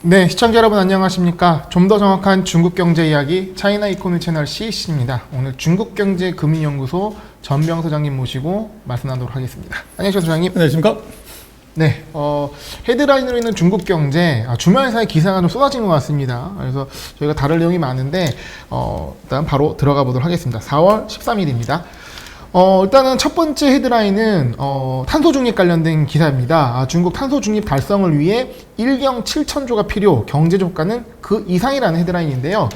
네, 시청자 여러분 안녕하십니까? 좀 더 정확한 중국 경제 이야기 차이나 이코노미 채널 CEC입니다. 오늘 중국경제금융연구소 전병 소장님 모시고 말씀 나누도록 하겠습니다. 안녕하세요, 소장님. 안녕하십니까? 네, 헤드라인으로 있는 중국 경제 주말사의 기사가 좀 쏟아진 것 같습니다. 그래서 저희가 다룰 내용이 많은데 일단 바로 들어가 보도록 하겠습니다. 4월 13일입니다. 일단은 첫 번째 헤드라인은 탄소 중립 관련된 기사입니다. 중국 탄소 중립 달성을 위해 1경 7천조가 필요, 경제 효과는 그 이상이라는 헤드라인인데요.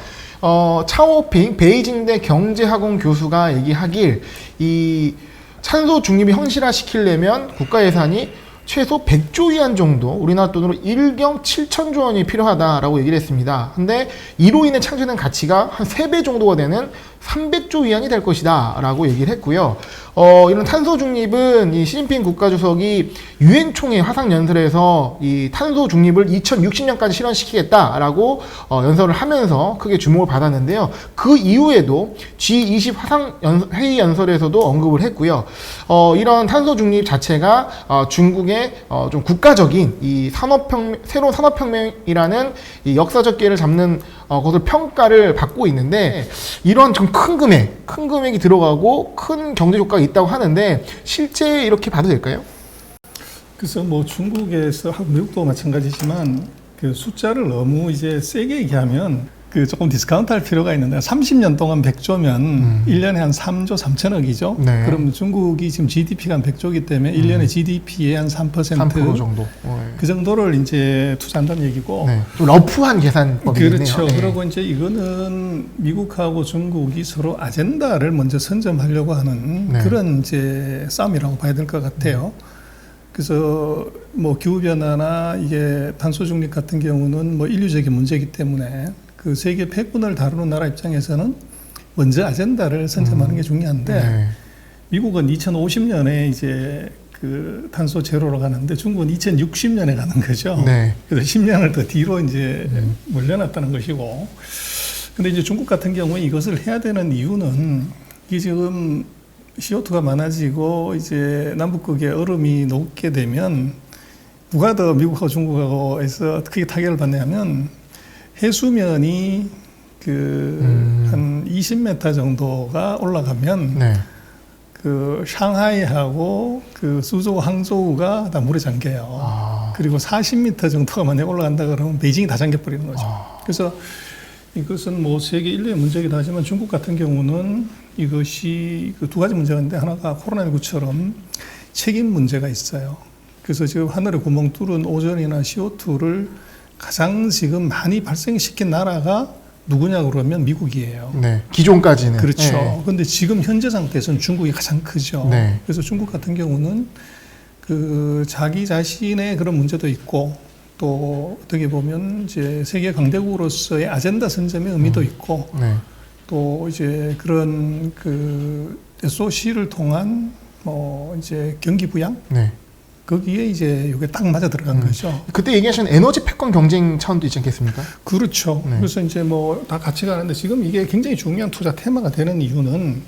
차오핑 베이징대 경제학원 교수가 얘기하길 이 탄소 중립이 현실화시키려면 국가 예산이 최소 100조 위안 정도, 우리나라 돈으로 1경 7천조 원이 필요하다라고 얘기를 했습니다. 근데 이로 인해 창출된 가치가 한 3배 정도가 되는 300조 위안이 될 것이다 라고 얘기를 했고요. 이런 탄소 중립은 이 시진핑 국가주석이 유엔 총회 화상연설에서 이 탄소 중립을 2060년까지 실현시키겠다라고 연설을 하면서 크게 주목을 받았는데요. 그 이후에도 G20 화상회의 연설에서도 언급을 했고요. 이런 탄소 중립 자체가 중국의 좀 국가적인 이 새로운 산업혁명이라는 이 역사적 기회를 잡는 것을 평가를 받고 있는데, 이런 좀 큰 금액이 들어가고 큰 경제 효과가 있다고 하는데 실제 이렇게 봐도 될까요? 그래서 뭐 중국에서 미국도 마찬가지지만 그 숫자를 너무 이제 세게 얘기하면 그 조금 디스카운트 할 필요가 있는데, 30년 동안 100조면 1년에 한 3조 3천억이죠. 네. 그럼 중국이 지금 GDP가 한 100조이기 때문에 1년에 GDP의 한 3% 정도. 그 정도를 이제 투자한다는 얘기고. 네. 좀 러프한 계산법이네요. 그렇죠. 네. 그리고 이제 이거는 미국하고 중국이 서로 아젠다를 먼저 선점하려고 하는 네. 그런 이제 싸움이라고 봐야 될 것 같아요. 그래서 뭐 기후변화나 이게 탄소 중립 같은 경우는 뭐 인류적인 문제이기 때문에 그 세계 패권을 다루는 나라 입장에서는 먼저 아젠다를 선점하는 게 중요한데, 네. 미국은 2050년에 이제 그 탄소 제로로 가는데 중국은 2060년에 가는 거죠. 네. 그래서 10년을 더 뒤로 이제 물려놨다는 것이고. 근데 이제 중국 같은 경우에 이것을 해야 되는 이유는 이게 지금 CO2가 많아지고 이제 남북극의 얼음이 녹게 되면 누가 더 미국하고 중국하고에서 크게 타격을 받냐면, 해수면이 한 20m 정도가 올라가면 네. 그 샹하이하고 그 수저우, 항저우가 다 물에 잠겨요. 그리고 40m 정도가 만약 올라간다 그러면 베이징이 다 잠겨버리는 거죠. 그래서 이것은 뭐 세계 인류의 문제이기도 하지만 중국 같은 경우는 이것이 그 두 가지 문제가 있는데, 하나가 코로나19처럼 책임 문제가 있어요. 그래서 지금 하늘에 구멍 뚫은 오존이나 CO2를 가장 지금 많이 발생시킨 나라가 누구냐 그러면 미국이에요. 네. 기존까지는. 그렇죠. 그런데 지금 현재 상태에서는 중국이 가장 크죠. 네. 그래서 중국 같은 경우는 그 자기 자신의 그런 문제도 있고, 또 어떻게 보면 이제 세계 강대국으로서의 아젠다 선점의 의미도 있고, 네. 또 이제 그런 그 SOC를 통한 뭐 이제 경기 부양, 네. 거기에 이제 이게 딱 맞아 들어간 거죠. 그때 얘기하신 에너지 패권 경쟁 차원도 있지 않겠습니까? 그렇죠. 네. 그래서 이제 뭐 다 같이 가는데, 지금 이게 굉장히 중요한 투자 테마가 되는 이유는,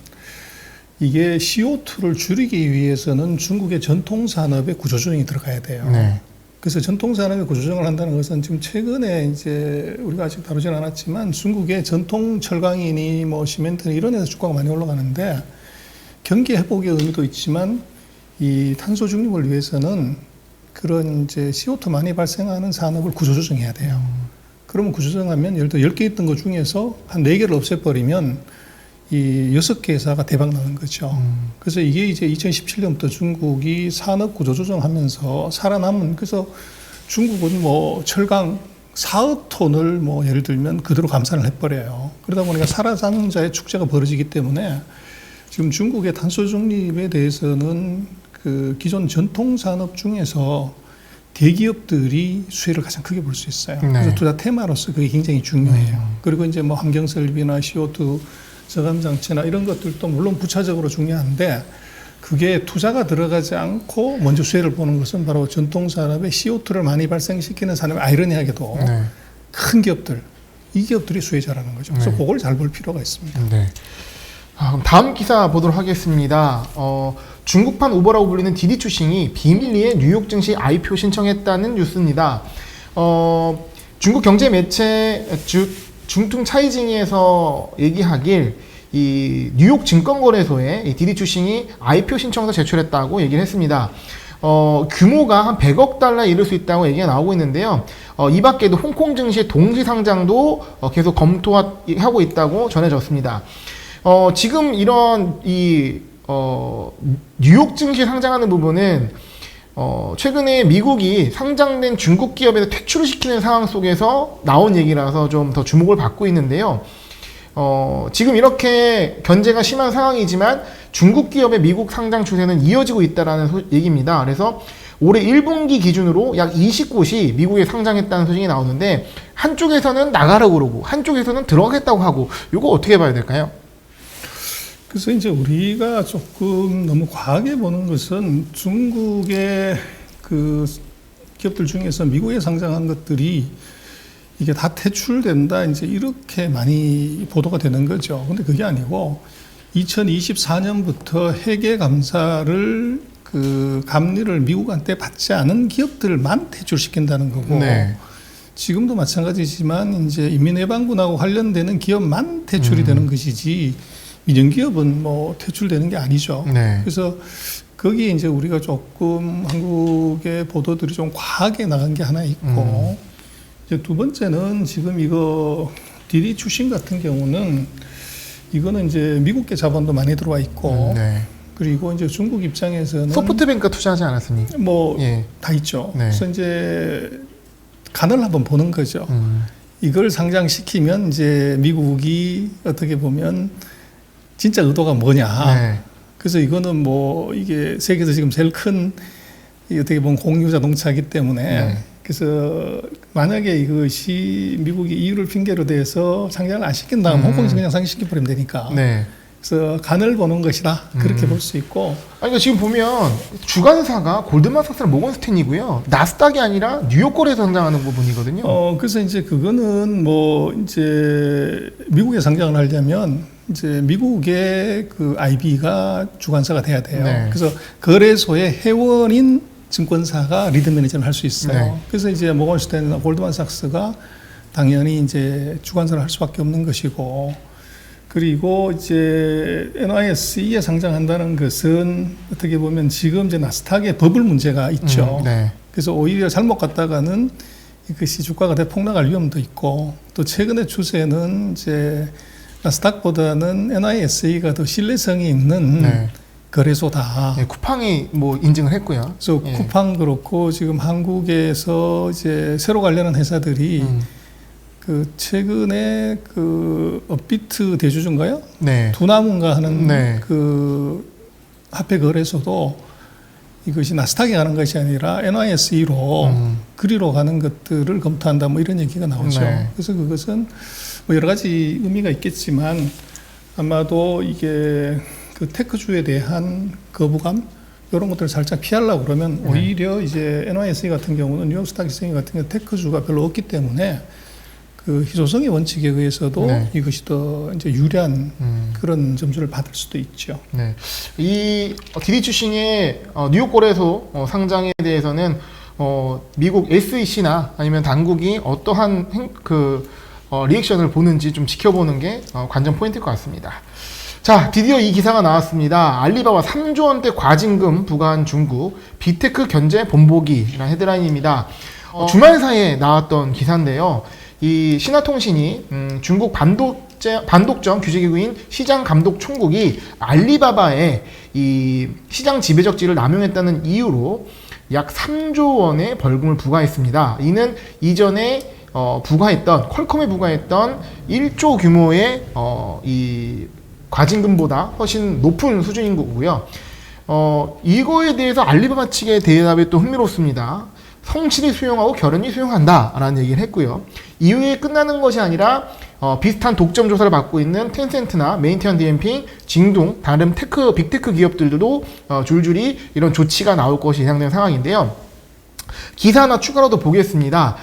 이게 CO2를 줄이기 위해서는 중국의 전통 산업의 구조조정이 들어가야 돼요. 네. 그래서 전통 산업의 구조조정을 한다는 것은 지금 최근에 이제 우리가 아직 다루진 않았지만 중국의 전통 철강이니 뭐 시멘트니 이런 데서 주가가 많이 올라가는데, 경기 회복의 의미도 있지만 이 탄소 중립을 위해서는 그런 이제 CO2 많이 발생하는 산업을 구조조정해야 돼요. 그러면 구조조정하면 예를 들어 10개 있던 것 중에서 한 4개를 없애버리면 이 6개 회사가 대박 나는 거죠. 그래서 이게 이제 2017년부터 중국이 산업 구조조정하면서 살아남은, 그래서 중국은 뭐 철강 4억 톤을 뭐 예를 들면 그대로 감산을 해버려요. 그러다 보니까 살아남은 자의 축제가 벌어지기 때문에 지금 중국의 탄소 중립에 대해서는 그 기존 전통 산업 중에서 대기업들이 수혜를 가장 크게 볼 수 있어요. 네. 그래서 투자 테마로서 그게 굉장히 중요해요. 그리고 이제 뭐 환경 설비나 CO2 저감 장치나 이런 것들도 물론 부차적으로 중요한데, 그게 투자가 들어가지 않고 먼저 수혜를 보는 것은 바로 전통 산업의 CO2를 많이 발생시키는 산업의 아이러니하게도 네. 큰 기업들, 이 기업들이 수혜자라는 거죠. 그래서 네. 그걸 잘 볼 필요가 있습니다. 네. 그럼 다음 기사 보도록 하겠습니다. 중국판 우버라고 불리는 디디 추싱이 비밀리에 뉴욕 증시 IPO 신청했다는 뉴스입니다. 중국 경제 매체 중퉁 차이징에서 얘기하길 이 뉴욕 증권거래소에 이 디디 추싱이 IPO 신청서 제출했다고 얘기를 했습니다. 규모가 한 100억 달러에 이를 수 있다고 얘기가 나오고 있는데요. 이 밖에도 홍콩 증시 동시 상장도 계속 검토하고 있다고 전해졌습니다. 지금 이런 뉴욕 증시 상장하는 부분은 최근에 미국이 상장된 중국 기업에서 퇴출을 시키는 상황 속에서 나온 얘기라서 좀 더 주목을 받고 있는데요. 지금 이렇게 견제가 심한 상황이지만 중국 기업의 미국 상장 추세는 이어지고 있다라는 얘기입니다. 그래서 올해 1분기 기준으로 약 20곳이 미국에 상장했다는 소식이 나오는데 한쪽에서는 나가라고 그러고 한쪽에서는 들어가겠다고 하고 이거 어떻게 봐야 될까요? 그래서 이제 우리가 조금 너무 과하게 보는 것은 중국의 그 기업들 중에서 미국에 상장한 것들이 이게 다 퇴출된다 이제 이렇게 많이 보도가 되는 거죠. 근데 그게 아니고 2024년부터 회계 감사를 그 감리를 미국한테 받지 않은 기업들만 퇴출시킨다는 거고 네. 지금도 마찬가지지만 이제 인민해방군하고 관련되는 기업만 퇴출이 되는 것이지 민영기업은 뭐 퇴출되는 게 아니죠. 네. 그래서 거기에 이제 우리가 조금 한국의 보도들이 좀 과하게 나간 게 하나 있고 이제 두 번째는 지금 이거 디디 추싱 같은 경우는 이거는 이제 미국계 자본도 많이 들어와 있고 네. 그리고 이제 중국 입장에서는 소프트뱅크가 투자하지 않았습니까? 뭐 예. 다 있죠. 네. 그래서 이제 간을 한번 보는 거죠. 이걸 상장시키면 이제 미국이 어떻게 보면 진짜 의도가 뭐냐. 네. 그래서 이거는 뭐 이게 세계에서 지금 제일 큰 어떻게 보면 공유 자동차이기 때문에 네. 그래서 만약에 이것이 미국이 이유를 핑계로 대해서 상장을 안 시킨다면 홍콩에서 그냥 상장시켜버리면 되니까. 네. 그래서 간을 보는 것이다. 그렇게 볼 수 있고. 아니, 그러니까 지금 보면 주관사가 골드만삭스랑 모건스탠이고요. 나스닥이 아니라 뉴욕 거래에서 상장하는 부분이거든요. 그래서 이제 그거는 뭐 이제 미국에 상장을 하려면 이제 미국의 그 IB가 주관사가 돼야 돼요. 네. 그래서 거래소의 회원인 증권사가 리드 매니저를 할 수 있어요. 네. 그래서 이제 모건스탠이나 골드만삭스가 당연히 이제 주관사를 할 수밖에 없는 것이고, 그리고 이제 NYSE에 상장한다는 것은 어떻게 보면 지금 이제 나스닥의 버블 문제가 있죠. 네. 그래서 오히려 잘못 갔다가는 이것이 주가가 대폭락할 위험도 있고, 또 최근의 추세는 이제 나스닥보다는 NYSE가 더 신뢰성이 있는 네. 거래소다. 네, 쿠팡이 뭐 인증을 했고요. 그래서 예. 쿠팡 그렇고 지금 한국에서 이제 새로 관련한 회사들이 그 최근에 그 업비트 대주주인가요? 네. 두나무인가 하는 네. 그 화폐 거래소도 이것이 나스닥에 가는 것이 아니라 NYSE로 그리로 가는 것들을 검토한다 뭐 이런 얘기가 나오죠. 네. 그래서 그것은 뭐 여러 가지 의미가 있겠지만 아마도 이게 그 테크주에 대한 거부감 이런 것들을 살짝 피하려고 그러면 오히려 이제 NYSE 같은 경우는 뉴욕 스탁 익스체인지 같은 경우 테크주가 별로 없기 때문에 그 희소성의 원칙에 의해서도 네. 이것이 더 이제 유리한 그런 점수를 받을 수도 있죠. 네. 이 디디 추싱의 뉴욕 거래소 상장에 대해서는 미국 SEC나 아니면 당국이 어떠한 리액션을 보는지 좀 지켜보는 게 관전 포인트일 것 같습니다. 자, 드디어 이 기사가 나왔습니다. 알리바바 3조 원대 과징금 부과한 중국 빅테크 견제 본보기라는 헤드라인입니다. 주말 사이에 나왔던 기사인데요. 이 신화통신이 중국 반독점 규제기구인 시장감독총국이 알리바바의 이 시장 지배적지를 남용했다는 이유로 약 3조 원의 벌금을 부과했습니다. 이는 이전에 부과했던 퀄컴에 부과했던 1조 규모의 이 과징금보다 훨씬 높은 수준인 거고요. 이거에 대해서 알리바바 측의 대답이 또 흥미롭습니다. 성실히 수용하고 결연히 수용한다라는 얘기를 했고요. 이후에 끝나는 것이 아니라 비슷한 독점 조사를 받고 있는 텐센트나 메인테넌 디엠핑, 징동, 다른 빅테크 기업들도 줄줄이 이런 조치가 나올 것이 예상되는 상황인데요. 기사 하나 추가로도 보겠습니다.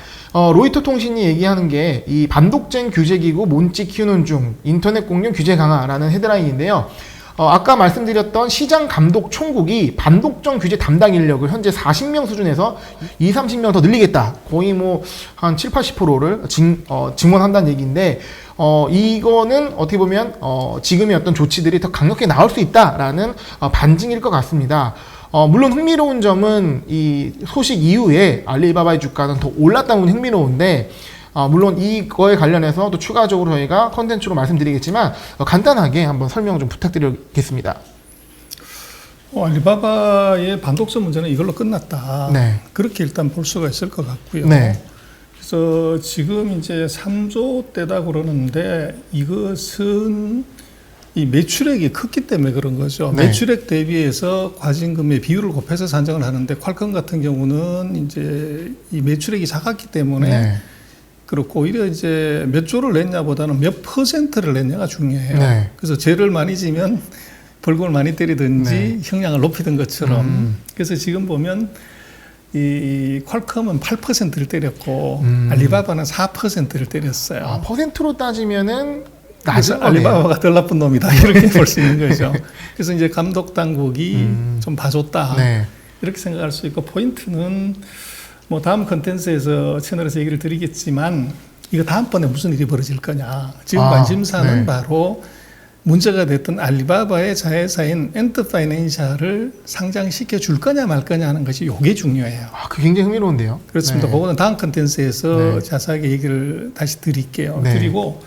로이터 통신이 얘기하는 게 이 반독점 규제기구 몬찌 키우는 중 인터넷 공룡 규제 강화라는 헤드라인인데요. 아까 말씀드렸던 시장 감독 총국이 반독점 규제 담당 인력을 현재 40명 수준에서 30명 더 늘리겠다. 거의 뭐 한 7, 80%를 증원한다는 얘기인데, 이거는 어떻게 보면 지금의 어떤 조치들이 더 강력하게 나올 수 있다라는 반증일 것 같습니다. 물론 흥미로운 점은 이 소식 이후에 알리바바의 주가는 더 올랐다는 건 흥미로운데, 물론 이거에 관련해서 또 추가적으로 저희가 컨텐츠로 말씀드리겠지만 간단하게 한번 설명 좀 부탁드리겠습니다. 알리바바의 반독점 문제는 이걸로 끝났다. 네. 그렇게 일단 볼 수가 있을 것 같고요. 네. 그래서 지금 이제 3조 대다 그러는데 이것은 이 매출액이 컸기 때문에 그런 거죠. 네. 매출액 대비해서 과징금의 비율을 곱해서 산정을 하는데 퀄컴 같은 경우는 이제 이 매출액이 작았기 때문에 네. 그렇고 오히려 이제 몇 조를 냈냐보다는 몇 퍼센트를 냈냐가 중요해요. 네. 그래서 죄를 많이 지면 벌금을 많이 때리든지 네. 형량을 높이던 것처럼. 그래서 지금 보면 이 퀄컴은 8%를 때렸고 알리바바는 4%를 때렸어요. 퍼센트로 따지면은 그래서 낮은 거네요. 알리바바가 덜 나쁜 놈이다 이렇게 볼 수 있는 거죠. 그래서 이제 감독 당국이 좀 봐줬다 네. 이렇게 생각할 수 있고, 포인트는 뭐 다음 컨텐츠에서 채널에서 얘기를 드리겠지만 이거 다음번에 무슨 일이 벌어질 거냐. 지금 관심사는 네. 바로 문제가 됐던 알리바바의 자회사인 엔트 파이낸셜을 상장시켜 줄 거냐 말 거냐 하는 것이 이게 중요해요. 그게 굉장히 흥미로운데요. 그렇습니다. 네. 그거는 다음 컨텐츠에서 네. 자세하게 얘기를 다시 드릴게요. 네. 그리고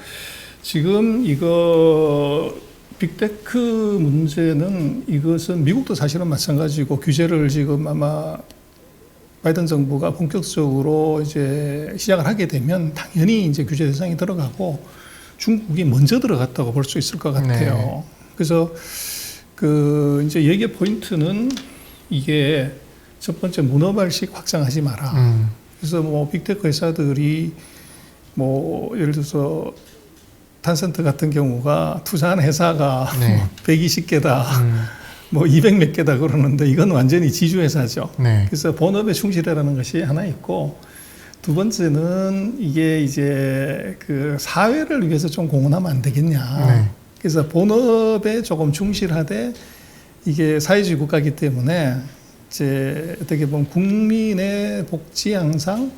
지금 이거 빅테크 문제는 이것은 미국도 사실은 마찬가지고 규제를 지금 아마 바이든 정부가 본격적으로 이제 시작을 하게 되면 당연히 이제 규제 대상이 들어가고 중국이 먼저 들어갔다고 볼 수 있을 것 같아요. 네. 그래서 그 이제 얘기의 포인트는 이게 첫 번째 문어발식 확장하지 마라. 그래서 뭐 빅테크 회사들이 뭐 예를 들어서 탄센트 같은 경우가 투자한 회사가 네. 뭐 120개다, 뭐 200 몇 개다 그러는데 이건 완전히 지주회사죠. 네. 그래서 본업에 충실하라는 것이 하나 있고, 두 번째는 이게 이제 그 사회를 위해서 좀 공헌하면 안 되겠냐. 네. 그래서 본업에 조금 충실하되 이게 사회주의 국가이기 때문에 이제 어떻게 보면 국민의 복지 항상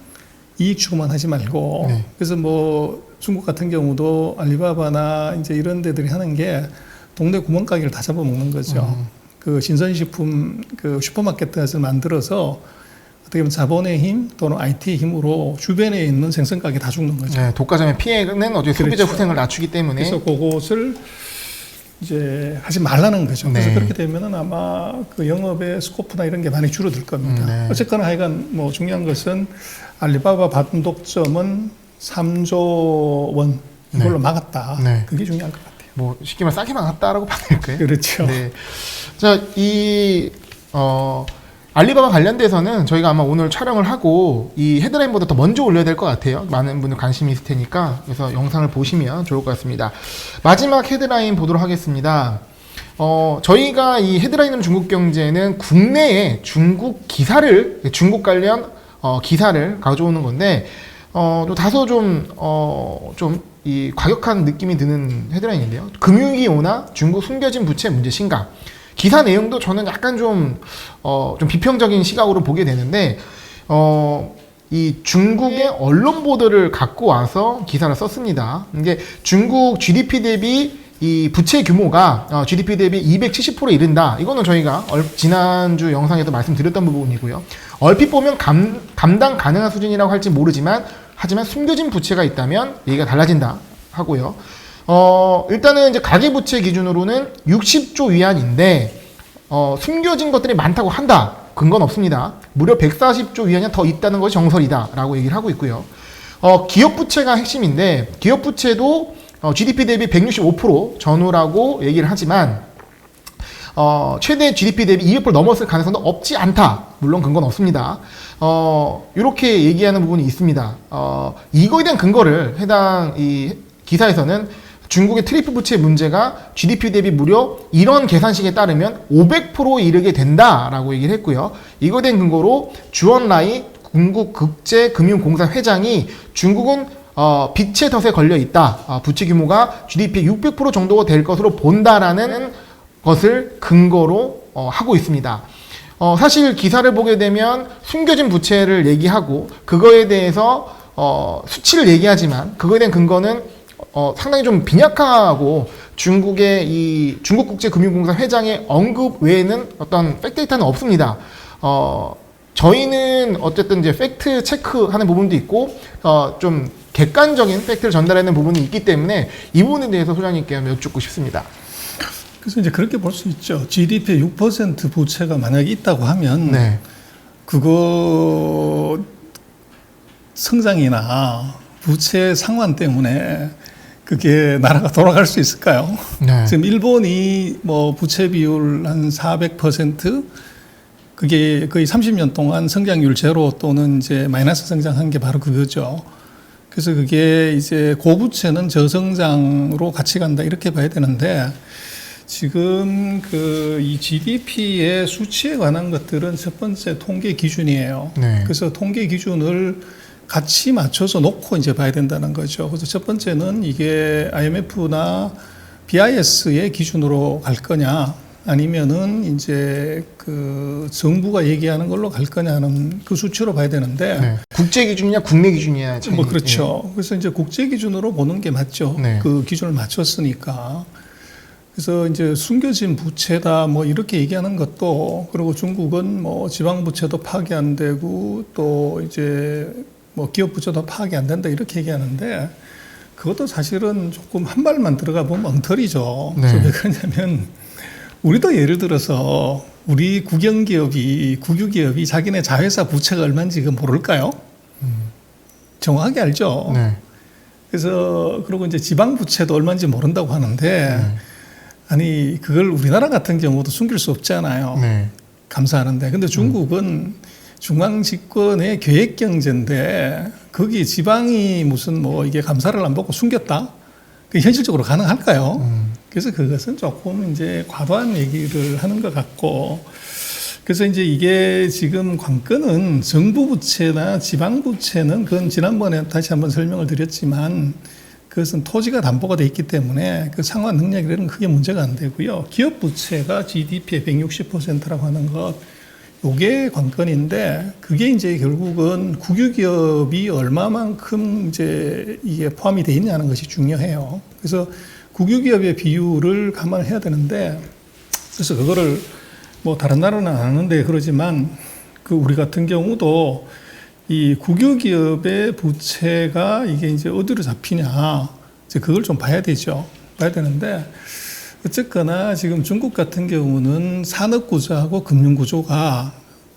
이익 추구만 하지 말고. 네. 그래서 뭐 중국 같은 경우도 알리바바나 이제 이런 데들이 하는 게 동네 구멍가게를 다 잡아먹는 거죠. 그 신선식품 그 슈퍼마켓에서 만들어서 어떻게 보면 자본의 힘 또는 IT의 힘으로 주변에 있는 생선가게 다 죽는 거죠. 네, 독과점의 피해는 어제 소비자 그렇죠. 후생을 낮추기 때문에. 그래서 그것을 이제 하지 말라는 거죠. 그래서 네. 그렇게 되면은 아마 그 영업의 스코프나 이런 게 많이 줄어들 겁니다. 네. 어쨌거나 하여간 뭐 중요한 것은 알리바바 반독점은 3조 원 이걸로 네. 막았다. 네. 그게 중요한 것 같아요. 뭐 쉽게 말해 싸게 막았다라고 봐야 될까요? 그렇죠. 네. 자, 알리바바 관련돼서는 저희가 아마 오늘 촬영을 하고 이 헤드라인보다 더 먼저 올려야 될 것 같아요. 많은 분들 관심이 있을 테니까. 그래서 영상을 보시면 좋을 것 같습니다. 마지막 헤드라인 보도록 하겠습니다. 저희가 이 헤드라인으로 중국 경제는 국내에 중국 기사를, 중국 관련 기사를 가져오는 건데, 또 다소 이 과격한 느낌이 드는 헤드라인인데요. 금융위기오나 중국 숨겨진 부채 문제 심각. 기사 내용도 저는 약간 좀 비평적인 시각으로 보게 되는데, 이 중국의 언론 보도를 갖고 와서 기사를 썼습니다. 이게 중국 GDP 대비 이 부채 규모가 GDP 대비 270%에 이른다. 이거는 저희가 지난주 영상에도 말씀드렸던 부분이고요. 얼핏 보면 감당 가능한 수준이라고 할지 모르지만, 하지만 숨겨진 부채가 있다면 얘기가 달라진다 하고요. 일단은 이제 가계부채 기준으로는 60조 위안인데, 숨겨진 것들이 많다고 한다. 근거는 없습니다. 무려 140조 위안이 더 있다는 것이 정설이다. 라고 얘기를 하고 있고요. 기업부채가 핵심인데, 기업부채도 GDP 대비 165% 전후라고 얘기를 하지만, 최대 GDP 대비 200% 넘었을 가능성도 없지 않다. 물론 근거는 없습니다. 이렇게 얘기하는 부분이 있습니다. 이거에 대한 근거를 해당 이 기사에서는 중국의 트리플 부채 문제가 GDP 대비 무려 이런 계산식에 따르면 500%에 이르게 된다라고 얘기를 했고요. 이거에 대한 근거로 주원라이 중국국제금융공사 회장이 중국은 빚의 덫에 걸려 있다. 부채 규모가 GDP의 600% 정도가 될 것으로 본다라는 것을 근거로 하고 있습니다. 사실 기사를 보게 되면 숨겨진 부채를 얘기하고 그거에 대해서 수치를 얘기하지만 그거에 대한 근거는 상당히 좀 빈약하고 중국의 이 중국국제금융공사 회장의 언급 외에는 어떤 팩트데이터는 없습니다. 저희는 어쨌든 이제 팩트 체크하는 부분도 있고 좀 객관적인 팩트를 전달하는 부분이 있기 때문에 이 부분에 대해서 소장님께 여쭙고 싶습니다. 그래서 이제 그렇게 볼 수 있죠. GDP의 6% 부채가 만약에 있다고 하면 네. 그거 성장이나 부채 상환 때문에 그게 나라가 돌아갈 수 있을까요? 네. 지금 일본이 뭐 부채 비율 한 400%, 그게 거의 30년 동안 성장률 제로 또는 이제 마이너스 성장한 게 바로 그거죠. 그래서 그게 이제 고부채는 저성장으로 같이 간다 이렇게 봐야 되는데, 지금 이 GDP의 수치에 관한 것들은 첫 번째 통계 기준이에요. 네. 그래서 통계 기준을 같이 맞춰서 놓고 이제 봐야 된다는 거죠. 그래서 첫 번째는 이게 IMF나 BIS의 기준으로 갈 거냐, 아니면은 이제 그 정부가 얘기하는 걸로 갈 거냐 하는 그 수치로 봐야 되는데. 네. 국제 기준이냐 국내 기준이냐 차이. 뭐 그렇죠. 그래서 이제 국제 기준으로 보는 게 맞죠. 네. 그 기준을 맞췄으니까. 그래서 이제 숨겨진 부채다 뭐 이렇게 얘기하는 것도, 그리고 중국은 뭐 지방 부채도 파악이 안 되고 또 이제 뭐 기업 부채도 파악이 안 된다 이렇게 얘기하는데, 그것도 사실은 조금 한 발만 들어가 보면 엉터리죠. 네. 왜 그러냐면 우리도 예를 들어서 우리 국유기업이 자기네 자회사 부채가 얼마인지 그 모를까요? 정확하게 알죠. 네. 그래서 그리고 이제 지방 부채도 얼마인지 모른다고 하는데, 아니 그걸 우리나라 같은 경우도 숨길 수 없잖아요. 네. 감사하는데. 근데 중국은 중앙 집권의 계획 경제인데 거기 지방이 무슨 뭐 이게 감사를 안 받고 숨겼다? 그게 현실적으로 가능할까요? 그래서 그것은 조금 이제 과도한 얘기를 하는 것 같고, 그래서 이제 이게 지금 관건은 정부 부채나 지방 부채는 그건 지난번에 다시 한번 설명을 드렸지만 그것은 토지가 담보가 돼 있기 때문에 그 상환 능력이라는 크게 문제가 안 되고요. 기업 부채가 GDP의 160%라고 하는 것, 요게 관건인데, 그게 이제 결국은 국유기업이 얼마만큼 이제 이게 포함이 돼 있냐는 것이 중요해요. 그래서 국유기업의 비율을 감안해야 되는데, 그래서 그거를 뭐 다른 나라는 안 하는데 그러지만 그 우리 같은 경우도 이 국유기업의 부채가 이게 이제 어디로 잡히냐, 이제 그걸 좀 봐야 되죠. 봐야 되는데, 어쨌거나 지금 중국 같은 경우는 산업구조하고 금융구조가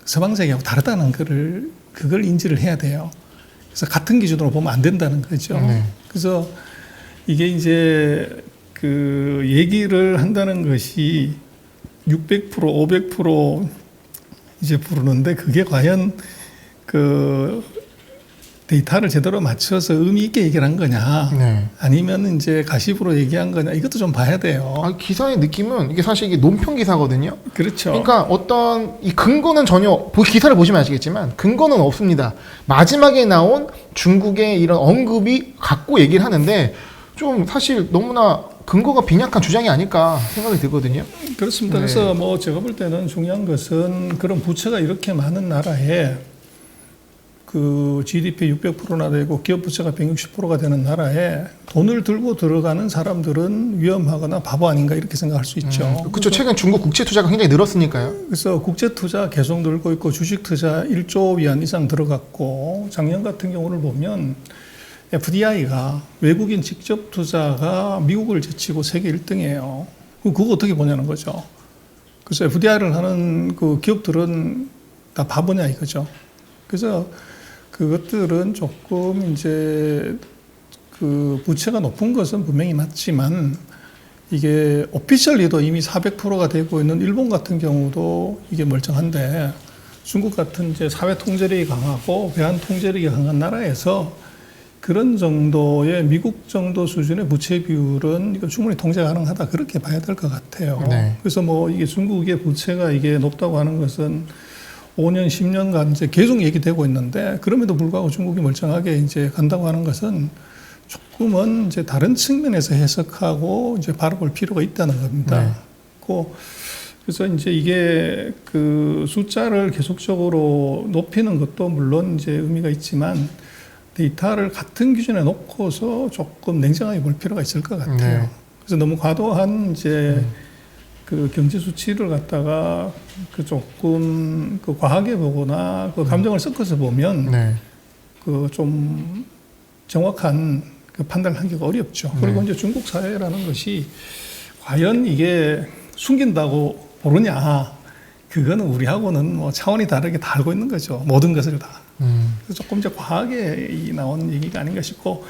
서방 세계하고 다르다는 그걸 인지를 해야 돼요. 그래서 같은 기준으로 보면 안 된다는 거죠. 네. 그래서 이게 이제 그 얘기를 한다는 것이 600%, 500% 이제 부르는데, 그게 과연 그 데이터를 제대로 맞춰서 의미 있게 얘기를 한 거냐, 네. 아니면 이제 가십으로 얘기한 거냐, 이것도 좀 봐야 돼요. 기사의 느낌은 이게 사실 이게 논평 기사거든요. 그렇죠. 그러니까 어떤 이 근거는 전혀 기사를 보시면 아시겠지만 근거는 없습니다. 마지막에 나온 중국의 이런 언급이 갖고 얘기를 하는데 좀 사실 너무나 근거가 빈약한 주장이 아닐까 생각이 들거든요. 그렇습니다. 네. 그래서 뭐 제가 볼 때는 중요한 것은 그런 부채가 이렇게 많은 나라에, 그 GDP 600%나 되고 기업 부채가 160%가 되는 나라에 돈을 들고 들어가는 사람들은 위험하거나 바보 아닌가 이렇게 생각할 수 있죠. 그렇죠. 최근 중국 국채 투자가 굉장히 늘었으니까요. 그래서 국제 투자 계속 늘고 있고 주식 투자 1조 위안 이상 들어갔고, 작년 같은 경우를 보면 FDI가 외국인 직접 투자가 미국을 제치고 세계 1등이에요. 그거 어떻게 보냐는 거죠. 그래서 FDI를 하는 그 기업들은 다 바보냐 이거죠. 그래서 그것들은 조금 이제 그 부채가 높은 것은 분명히 맞지만, 이게 오피셜리도 이미 400%가 되고 있는 일본 같은 경우도 이게 멀쩡한데, 중국 같은 이제 사회 통제력이 강하고 외환 통제력이 강한 나라에서 그런 정도의 미국 정도 수준의 부채 비율은 이거 충분히 통제 가능하다, 그렇게 봐야 될 것 같아요. 네. 그래서 뭐 이게 중국의 부채가 이게 높다고 하는 것은 5년, 10년간 이제 계속 얘기되고 있는데, 그럼에도 불구하고 중국이 멀쩡하게 이제 간다고 하는 것은 조금은 이제 다른 측면에서 해석하고 이제 바라볼 필요가 있다는 겁니다. 네. 있고 그래서 이제 이게 그 숫자를 계속적으로 높이는 것도 물론 이제 의미가 있지만 데이터를 같은 기준에 놓고서 조금 냉정하게 볼 필요가 있을 것 같아요. 네. 그래서 너무 과도한 이제 그 경제 수치를 갖다가 그 조금 그 과하게 보거나 그 감정을 섞어서 보면 네. 그 좀 정확한 그 판단을 하기가 어렵죠. 그리고 이제 중국 사회라는 것이 과연 이게 숨긴다고 모르냐? 그거는 우리하고는 뭐 차원이 다르게 다 알고 있는 거죠. 모든 것을 다. 그래서 조금 이제 과하게 나온 얘기가 아닌가 싶고,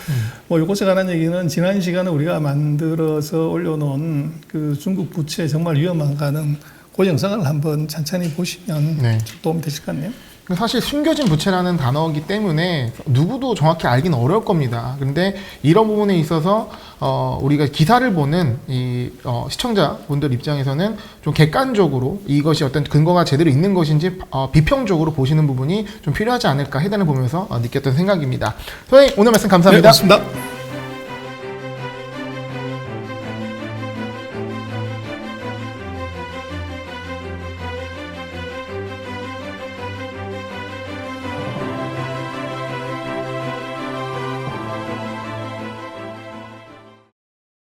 뭐 이것에 관한 얘기는 지난 시간에 우리가 만들어서 올려놓은 그 중국 부채 정말 위험한가는 그 영상을 한번 천천히 보시면 네. 도움이 되실 것 같네요. 사실 숨겨진 부채라는 단어이기 때문에 누구도 정확히 알기는 어려울 겁니다. 그런데 이런 부분에 있어서 우리가 기사를 보는 이 시청자분들 입장에서는 좀 객관적으로 이것이 어떤 근거가 제대로 있는 것인지 비평적으로 보시는 부분이 좀 필요하지 않을까 해단을 보면서 느꼈던 생각입니다. 선생님 오늘 말씀 감사합니다. 네, 고맙습니다.